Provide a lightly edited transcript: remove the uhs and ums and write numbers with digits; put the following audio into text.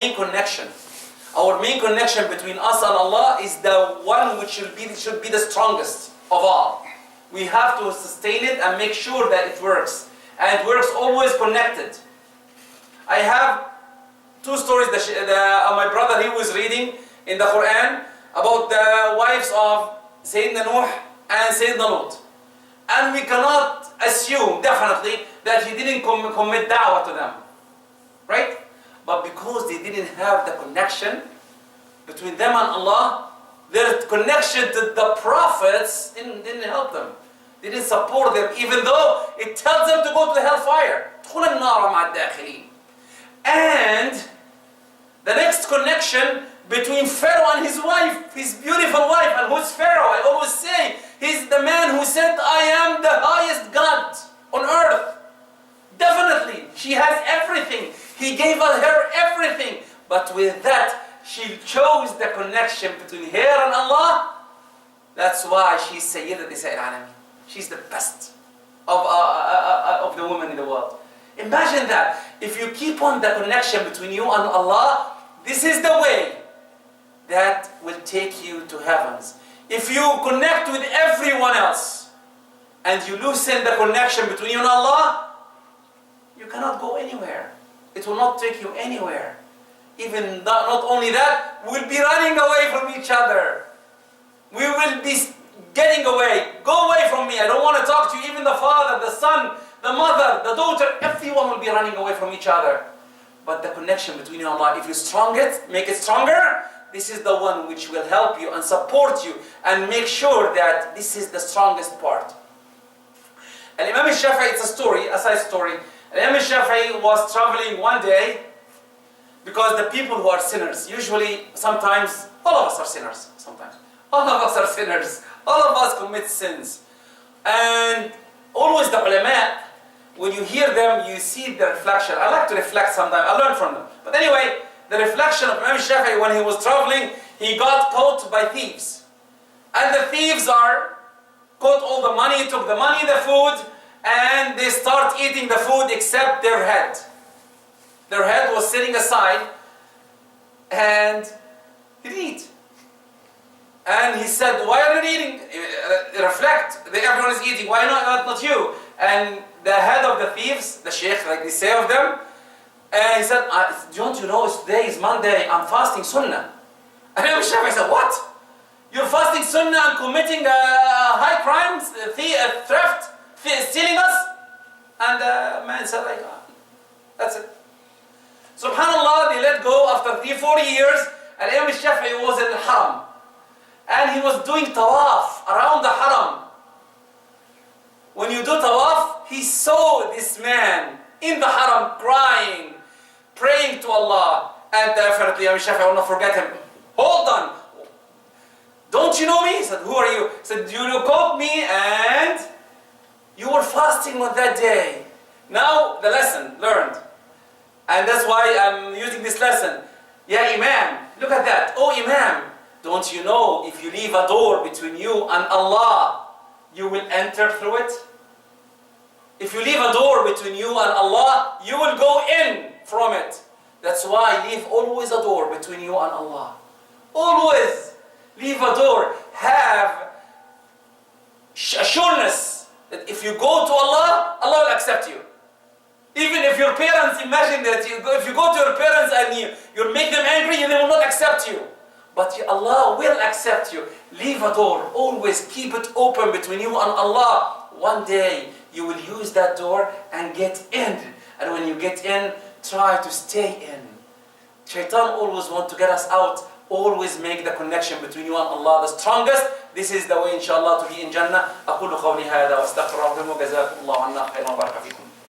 main connection. Our main connection between us and Allah is the one which should be the strongest of all. We have to sustain it and make sure that it works. And it works always connected. I have two stories that my brother, he was reading in the Quran about the wives of Sayyidina Nuh and Sayyidina Lut. And we cannot assume, definitely, that he didn't commit da'wah to them. Right? But because they didn't have the connection between them and Allah, their connection to the prophets didn't help them. They didn't support them, even though it tells them to go to the hellfire. And the next connection between Pharaoh and his wife, his beautiful wife, and who's Pharaoh? I always say, he's the man who said, I am the highest God on earth. Definitely, she has everything. He gave her everything. But with that, she chose the connection between her and Allah. That's why she's Sayyidat Nisa al-Alamin. She's the best of the women in the world. Imagine that. If you keep on the connection between you and Allah, this is the way that will take you to heavens. If you connect with everyone else and you loosen the connection between you and Allah, you cannot go anywhere. It will not take you anywhere. Even not only that, we'll be running away from each other. We will be getting away. Go away from me. I don't want to talk to you. Even the father, the son, the mother, the daughter, everyone will be running away from each other. But the connection between you and Allah, if you strong it, make it stronger, this is the one which will help you and support you and make sure that this is the strongest part. And Imam al-Shafi'i, it's a story, a side story. Imam al-Shafi'i was traveling one day because the people who are sinners, usually, sometimes, all of us are sinners, sometimes. All of us are sinners. All of us commit sins. And always the ulama, when you hear them, you see the reflection. I like to reflect sometimes. I learn from them. But anyway, the reflection of Imam Shafi'i when he was traveling, he got caught by thieves. And the thieves caught all the money, took the money, the food, and they start eating the food except their head. Their head was sitting aside, and he didn't eat. And he said, why are you eating? Reflect, everyone is eating, why not you? And the head of the thieves, the sheikh, like they say of them, and he said, don't you know, today is Monday, I'm fasting sunnah. And Imam Shafi'i said, what? You're fasting sunnah and committing high crimes, theft, stealing us? And the man said, like, that's it. Subhanallah, they let go after 40 years, and Imam Shafi'i was in the haram. And he was doing tawaf around the haram. When you do tawaf, he saw this man in the haram crying, praying to Allah. And definitely Imam Shafi'i will not forget him. Hold on. Don't you know me? He said, who are you? He said, you caught me and you were fasting on that day. Now the lesson learned. And that's why I'm using this lesson. Yeah, Imam, look at that. Oh, Imam, don't you know if you leave a door between you and Allah, you will enter through it? If you leave a door between you and Allah, you will go in from it. That's why leave always a door between you and Allah. Always leave a door. Have assurance that if you go to Allah, Allah will accept you. Even if your parents, imagine that if you go to your parents and you make them angry, they will not accept you. But Allah will accept you. Leave a door. Always keep it open between you and Allah. One day, you will use that door and get in. And when you get in, try to stay in. Shaitan always wants to get us out. Always make the connection between you and Allah the strongest. This is the way, inshallah, to be in Jannah. أقول قولي هذا وأستغفر الله وجزاكم الله عنا خيرا وبارك فيكم.